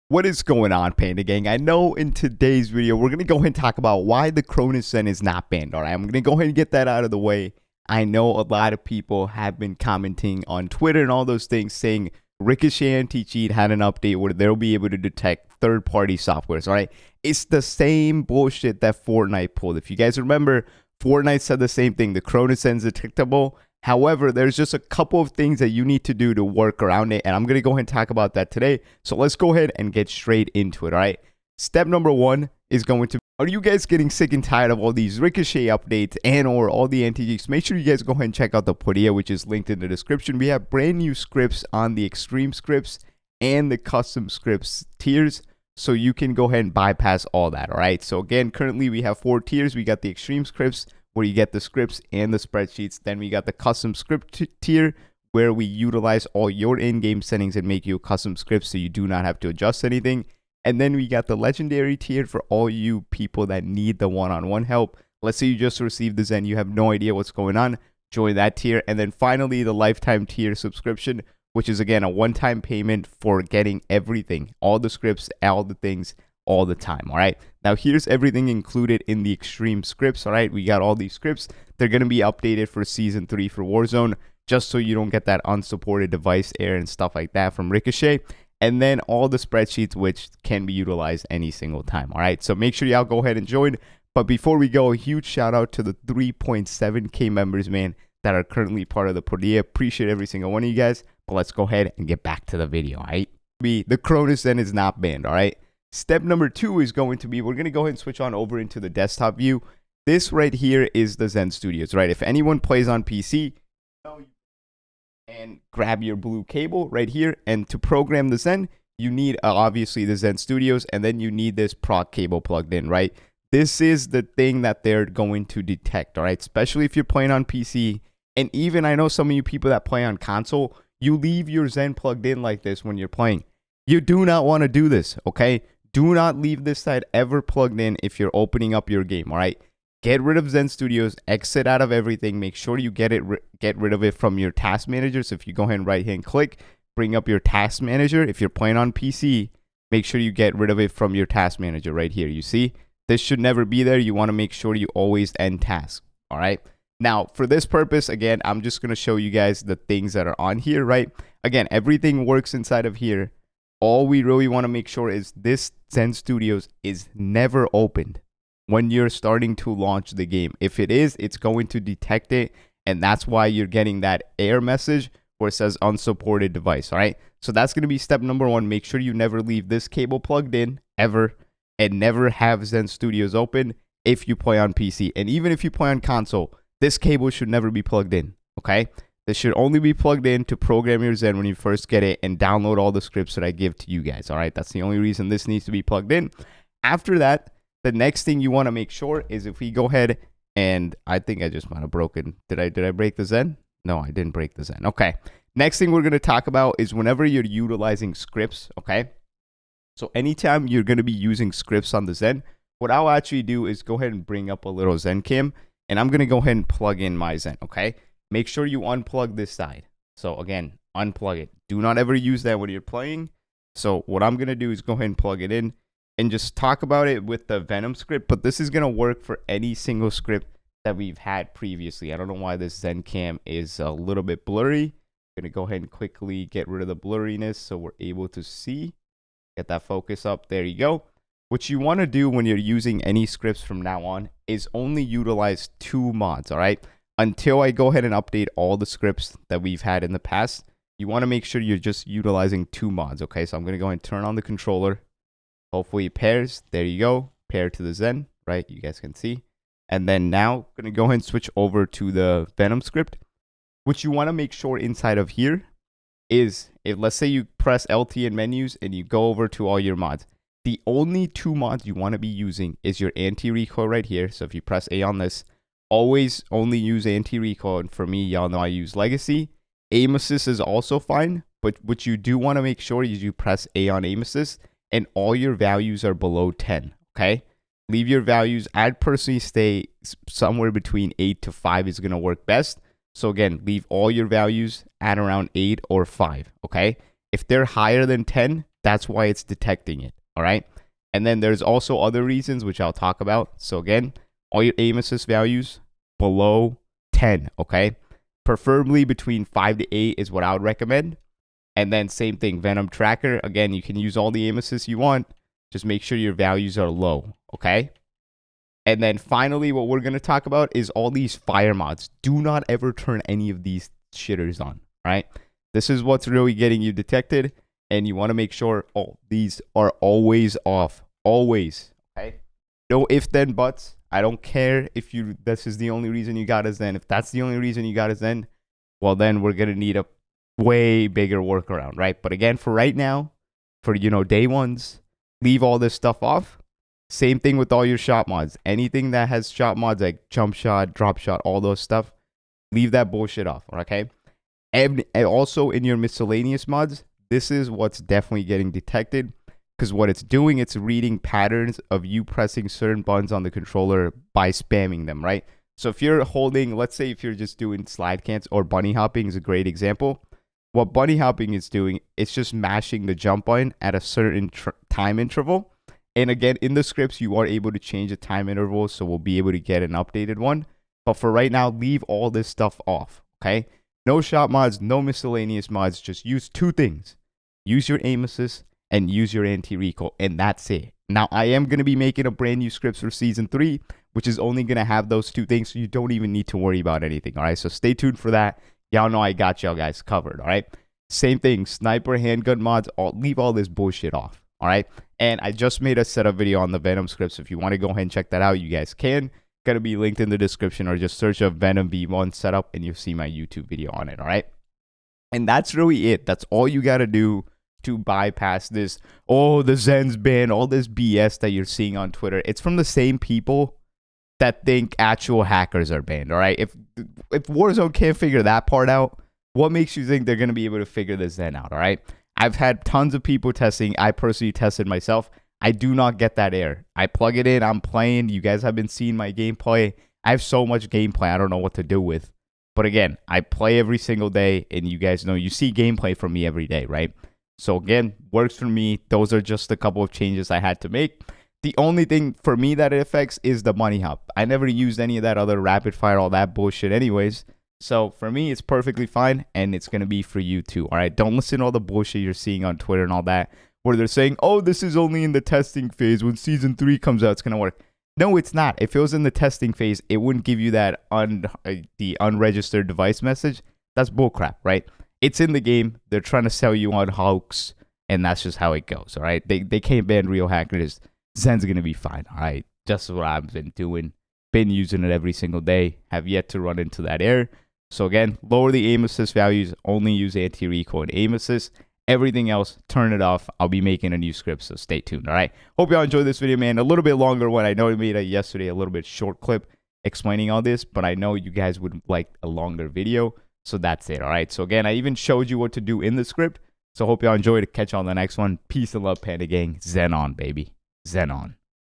What is going on, Panda Gang? I know in today's video, we're going to go ahead and talk about why the Cronus Zen is not banned, all right? I'm going to go ahead and get that out of the way. I know a lot of people have been commenting on Twitter and all those things saying Ricochet Anti-Cheat had an update where they'll be able to detect third-party softwares, all right? It's the same bullshit that Fortnite pulled. If you guys remember, Fortnite said the same thing. The Cronus Zen is detectable. However, there's just a couple of things that you need to do to work around it, and I'm going to go ahead and talk about that today. So let's go ahead and get straight into it, all right? Step number one is going to be, are you guys getting sick and tired of all these Ricochet updates and or all the anti-cheats? Make sure you guys go ahead and check out the Padilla, which is linked in the description. We have brand new scripts on the extreme scripts and the custom scripts tiers, so you can go ahead and bypass all that, all right? So again, currently we have 4 tiers. We got the extreme scripts, where you get the scripts and the spreadsheets. Then we got the custom script tier, where we utilize all your in-game settings and make you a custom script so you do not have to adjust anything. And then we got the legendary tier for all you people that need the one-on-one help. Let's say you just received the Zen, you have no idea what's going on, join that tier. And then finally, the lifetime tier subscription, which is again a one-time payment for getting everything, all the scripts, all the things, all the time. All right, now here's everything included in the extreme scripts. All right, we got all these scripts. They're going to be updated for season 3 for Warzone, just so you don't get that unsupported device error and stuff like that from Ricochet. And then all the spreadsheets, which can be utilized any single time. All right, so make sure y'all go ahead and join. But before we go, a huge shout out to the 3.7k members, man, that are currently part of the Padilla. Appreciate every single one of you guys. But let's go ahead and get back to the video. All right, the Cronus Zen is not banned. All right. Step number 2 is going to be, we're going to go ahead and switch on over into the desktop view. This right here is the Zen Studios, right? If anyone plays on PC, and grab your blue cable right here. And to program the Zen, you need obviously the Zen Studios, and then you need this proc cable plugged in, right? This is the thing that they're going to detect, all right? Especially if you're playing on PC. And even I know some of you people that play on console, you leave your Zen plugged in like this when you're playing. You do not want to do this, okay? Do not leave this side ever plugged in if you're opening up your game, all right? Get rid of Zen Studios, exit out of everything. Make sure you get rid of it from your task manager. So if you go ahead and right-hand click, bring up your task manager. If you're playing on PC, make sure you get rid of it from your task manager right here. You see, this should never be there. You want to make sure you always end task, all right? Now, for this purpose, again, I'm just going to show you guys the things that are on here, right? Again, everything works inside of here. All we really want to make sure is this Zen Studios is never opened when you're starting to launch the game. If it is, it's going to detect it, and that's why you're getting that error message where it says unsupported device, all right? So that's going to be step number 1. Make sure you never leave this cable plugged in ever, and never have Zen Studios open if you play on PC. And even if you play on console, this cable should never be plugged in, okay? This should only be plugged in to program your Zen when you first get it and download all the scripts that I give to you guys, all right? That's the only reason this needs to be plugged in. After that, the next thing you want to make sure is if we go ahead and I think I just might have broken. Did I break the Zen? No, I didn't break the Zen. Okay. Next thing we're going to talk about is whenever you're utilizing scripts, okay? So anytime you're going to be using scripts on the Zen, what I'll actually do is go ahead and bring up a little Zen cam, and I'm going to go ahead and plug in my Zen, okay? Make sure you unplug this side. So again, unplug it. Do not ever use that when you're playing. So what I'm going to do is go ahead and plug it in and just talk about it with the Venom script. But this is going to work for any single script that we've had previously. I don't know why this Zen cam is a little bit blurry. I'm going to go ahead and quickly get rid of the blurriness so we're able to see. Get that focus up. There you go. What you want to do when you're using any scripts from now on is only utilize 2 mods, all right? Until I go ahead and update all the scripts that we've had in the past, you want to make sure you're just utilizing 2 mods, okay? So I'm going to go ahead and turn on the controller. Hopefully it pairs. There you go. Pair to the Zen, right? You guys can see. And then now I'm going to go ahead and switch over to the Venom script. What you want to make sure inside of here is, if let's say you press LT in menus and you go over to all your mods, the only 2 mods you want to be using is your anti-recoil right here. So if you press A on this, always only use anti-recoil. And for me, y'all know I use Legacy. Aim assist is also fine, but what you do want to make sure is you press A on aim assist and all your values are below 10, okay? Leave your values. I'd personally stay somewhere between 8 to 5 is going to work best. So again, leave all your values at around 8 or 5, okay? If they're higher than 10, That's why it's detecting it. All right. And then there's also other reasons, which I'll talk about. So again, all your aim assist values below 10. Okay. Preferably between 5 to 8 is what I would recommend. And then same thing, Venom Tracker. Again, you can use all the aim assists you want. Just make sure your values are low. Okay. And then finally, what we're going to talk about is all these fire mods. Do not ever turn any of these shitters on. Right. This is what's really getting you detected. And you want to make sure all these are always off. Always. Okay. No if then buts. I don't care if this is the only reason you got a Zen. If that's the only reason you got a Zen, well then we're gonna need a way bigger workaround, right? But again, for right now, for day ones, leave all this stuff off. Same thing with all your shot mods. Anything that has shot mods like jump shot, drop shot, all those stuff, leave that bullshit off. Okay. And also in your miscellaneous mods, this is what's definitely getting detected. Because what it's doing, it's reading patterns of you pressing certain buttons on the controller by spamming them, right? So if you're holding, let's say if you're just doing slide cans, or bunny hopping is a great example. What bunny hopping is doing, it's just mashing the jump button at a certain time interval. And again, in the scripts, you are able to change the time interval, so we'll be able to get an updated one. But for right now, leave all this stuff off, okay? No shot mods, no miscellaneous mods. Just use two things. Use your aim assist and use your anti-recoil, and that's it. Now, I am going to be making a brand new scripts for Season 3, which is only going to have those two things, so you don't even need to worry about anything, all right? So stay tuned for that. Y'all know I got y'all guys covered, all right? Same thing, sniper, handgun mods, leave all this bullshit off, all right? And I just made a setup video on the Venom scripts. If you want to go ahead and check that out, you guys can. Going to be linked in the description, or just search up Venom V1 setup, and you'll see my YouTube video on it, all right? And that's really it. That's all you got to do to bypass this, the Zen's banned, all this BS that you're seeing on Twitter. It's from the same people that think actual hackers are banned, all right? If Warzone can't figure that part out, what makes you think they're going to be able to figure the Zen out, all right? I've had tons of people testing. I personally tested myself. I do not get that error. I plug it in, I'm playing. You guys have been seeing my gameplay. I have so much gameplay, I don't know what to do with. But again, I play every single day, and you guys know you see gameplay from me every day, right? So again, works for me. Those are just a couple of changes I had to make. The only thing for me that it affects is the money hop. I never used any of that other rapid fire, all that bullshit anyways. So for me, it's perfectly fine, and it's going to be for you too. All right, don't listen to all the bullshit you're seeing on Twitter and all that, where they're saying, oh, this is only in the testing phase. When Season 3 comes out, it's going to work. No, it's not. If it was in the testing phase, it wouldn't give you that the unregistered device message. That's bullcrap, right? It's in the game. They're trying to sell you on hoax, and that's just how it goes, all right? They can't ban real hackers. Zen's going to be fine, all right? Just what I've been doing. Been using it every single day. Have yet to run into that error. So again, lower the aim assist values. Only use anti-recoil and aim assist. Everything else, turn it off. I'll be making a new script, so stay tuned, all right? Hope y'all enjoyed this video, man. A little bit longer one. I know I made it yesterday, a little bit short clip explaining all this, but I know you guys would like a longer video. So that's it, all right? So again, I even showed you what to do in the script. So hope y'all enjoyed it. Catch you on the next one. Peace and love, Panda Gang. Zen on, baby. Zen on.